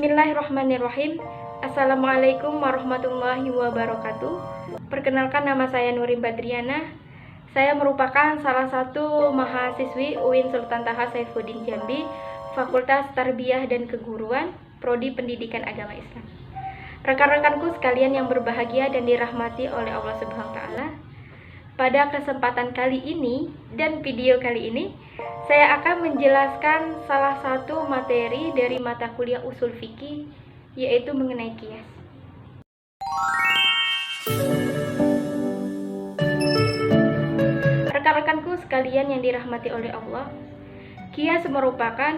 Bismillahirrahmanirrahim. Assalamualaikum warahmatullahi wabarakatuh. Perkenalkan, nama saya Nurim Badriana. Saya merupakan salah satu mahasiswi UIN Sultan Taha Saifuddin Jambi, Fakultas Tarbiyah dan Keguruan, Prodi Pendidikan Agama Islam. Rekan-rekanku sekalian yang berbahagia dan dirahmati oleh Allah Subhanahu wa taala. Pada kesempatan kali ini dan video kali ini, saya akan menjelaskan salah satu materi dari mata kuliah usul fikih, yaitu mengenai qiyas. Rekan-rekanku sekalian yang dirahmati oleh Allah, qiyas merupakan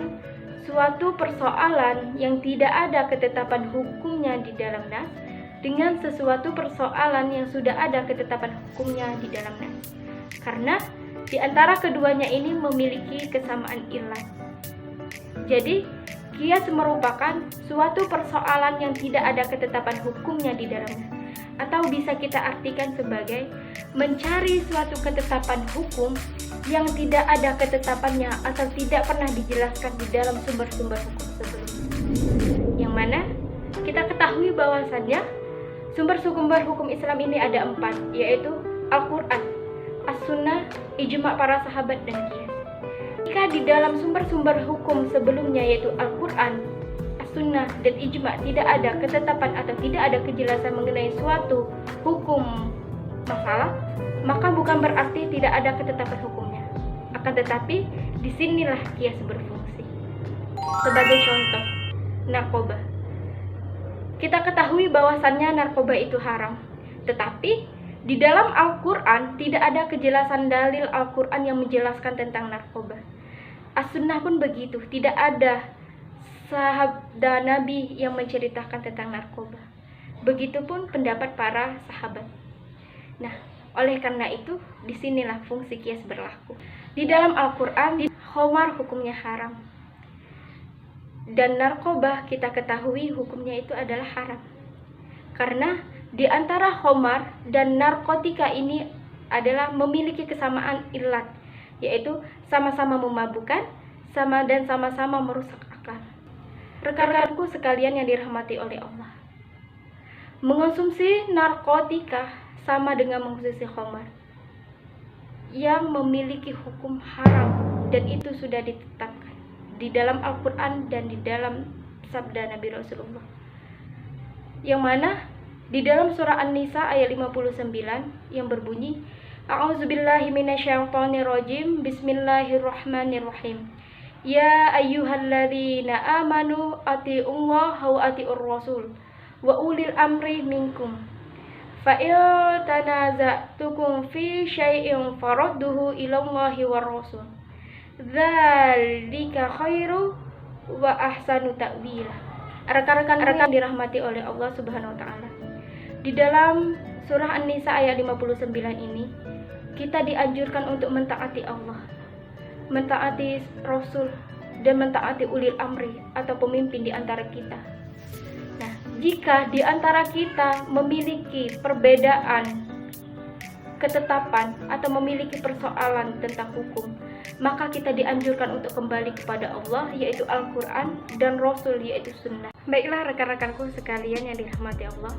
suatu persoalan yang tidak ada ketetapan hukumnya di dalam nas dengan sesuatu persoalan yang sudah ada ketetapan hukumnya di dalam nas. Karena di antara keduanya ini memiliki kesamaan ilat. Jadi, qiyas merupakan suatu persoalan yang tidak ada ketetapan hukumnya di dalamnya. Atau bisa kita artikan sebagai mencari suatu ketetapan hukum yang tidak ada ketetapannya atau tidak pernah dijelaskan di dalam sumber-sumber hukum sebelumnya. Yang mana kita ketahui bahwasannya sumber-sumber hukum Islam ini ada 4, yaitu Al-Quran, As-Sunnah, Ijma' para sahabat, dan qiyas. Jika di dalam sumber-sumber hukum sebelumnya yaitu Al-Quran, As-Sunnah, dan Ijma' tidak ada ketetapan atau tidak ada kejelasan mengenai suatu hukum masalah, maka bukan berarti tidak ada ketetapan hukumnya. Akan tetapi, disinilah qiyas berfungsi. Sebagai contoh, narkoba. Kita ketahui bahwasannya narkoba itu haram, tetapi di dalam Al-Quran tidak ada kejelasan dalil Al-Quran yang menjelaskan tentang narkoba. As-Sunnah pun begitu, tidak ada sahabat Nabi yang menceritakan tentang narkoba. Begitupun pendapat para sahabat. Nah, oleh karena itu, disinilah fungsi qiyas berlaku. Di dalam Al-Quran, khamar hukumnya haram. Dan narkoba kita ketahui hukumnya itu adalah haram. Karena di antara khamar dan narkotika ini adalah memiliki kesamaan ilat, yaitu sama-sama memabukkan, dan sama-sama merusak akal. Rekan-rekanku sekalian yang dirahmati oleh Allah, mengonsumsi narkotika sama dengan mengonsumsi khamar yang memiliki hukum haram, dan itu sudah ditetapkan di dalam Al-Quran dan di dalam sabda Nabi Rasulullah, yang mana di dalam surah An-Nisa ayat 59 yang berbunyi, A'udzubillahi minasyaitonirrajim, Bismillahirrahmanirrahim. Ya ayyuhalladzina amanu atiiullaha wa atiiur rasul wa ulil amri minkum. Fa in tanaza'tukum fi syai'in farudduhu ilallahi war rasul. Dzalika khairu wa ahsanu ta'wila. Rekan-rekan dirahmati oleh Allah Subhanahu wa taala. Di dalam surah An-Nisa ayat 59 ini, kita dianjurkan untuk mentaati Allah, mentaati Rasul, dan mentaati ulil amri atau pemimpin di antara kita. Nah, jika di antara kita memiliki perbedaan ketetapan atau memiliki persoalan tentang hukum, maka kita dianjurkan untuk kembali kepada Allah, yaitu Al-Quran, dan Rasul, yaitu Sunnah. Baiklah rekan-rekanku sekalian yang dirahmati Allah,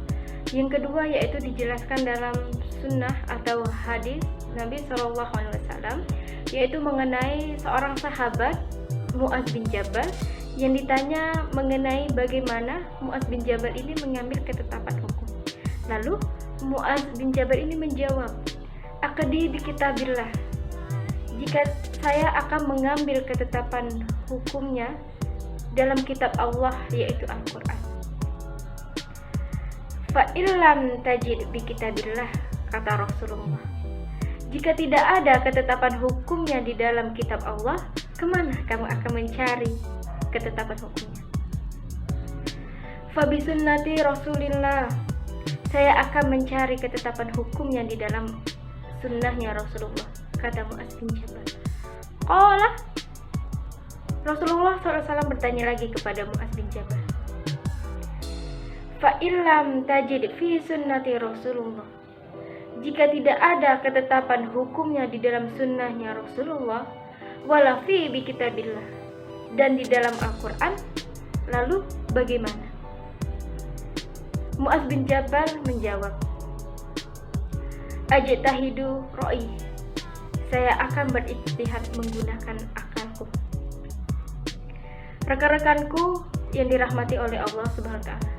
yang kedua yaitu dijelaskan dalam Sunnah atau hadis Nabi SAW, yaitu mengenai seorang sahabat, Mu'adz bin Jabal, yang ditanya mengenai bagaimana Mu'adz bin Jabal ini mengambil ketetapan hukum. Lalu Mu'adz bin Jabal ini menjawab, "Aqdi bi kitabillah." Jika saya akan mengambil ketetapan hukumnya dalam kitab Allah, yaitu Al-Quran. Fa illam tajid bi kitabillah, kata Rasulullah. Jika tidak ada ketetapan hukumnya di dalam kitab Allah, kemana kamu akan mencari ketetapan hukumnya? Fa bi sunnati Rasulillah, saya akan mencari ketetapan hukumnya di dalam sunnahnya Rasulullah, kata Mu'adz bin Jabal. Qala, Rasulullah SAW bertanya lagi kepada Mu'adz bin Jabal, fa illam tajid fi sunnati Rasulullah, jika tidak ada ketetapan hukumnya di dalam sunnahnya Rasulullah, wala fi bi kitabillah, dan di dalam Al-Quran, Lalu bagaimana? Mu'adz bin Jabal menjawab, ajtahidu ro'i, saya akan berijtihad menggunakan akalku. Rekan-rekanku yang dirahmati oleh Allah Subhanahu wa taala,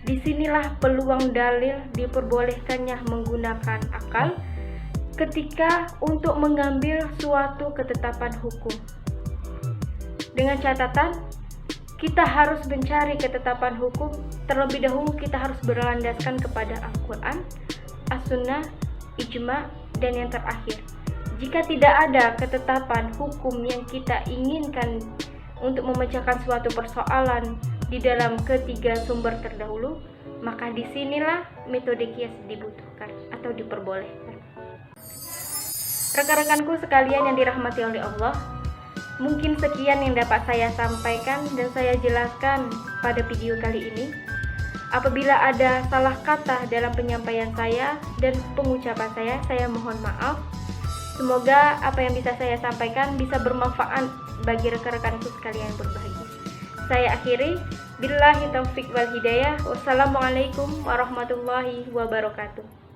disinilah peluang dalil diperbolehkannya menggunakan akal ketika untuk mengambil suatu ketetapan hukum. Dengan catatan, kita harus mencari ketetapan hukum. Terlebih dahulu kita harus berlandaskan kepada Al-Quran, As-Sunnah, Ijma', dan yang terakhir, jika tidak ada ketetapan hukum yang kita inginkan untuk memecahkan suatu persoalan di dalam ketiga sumber terdahulu, maka disinilah metode kias dibutuhkan atau diperbolehkan. Rekan-rekanku sekalian yang dirahmati oleh Allah, mungkin sekian yang dapat saya sampaikan dan saya jelaskan pada video kali ini. Apabila ada salah kata dalam penyampaian saya dan pengucapan saya mohon maaf. Semoga apa yang bisa saya sampaikan bisa bermanfaat bagi rekan-rekanku sekalian yang berbahagia. Saya akhiri, billahi taufik wal hidayah. Wassalamualaikum warahmatullahi wabarakatuh.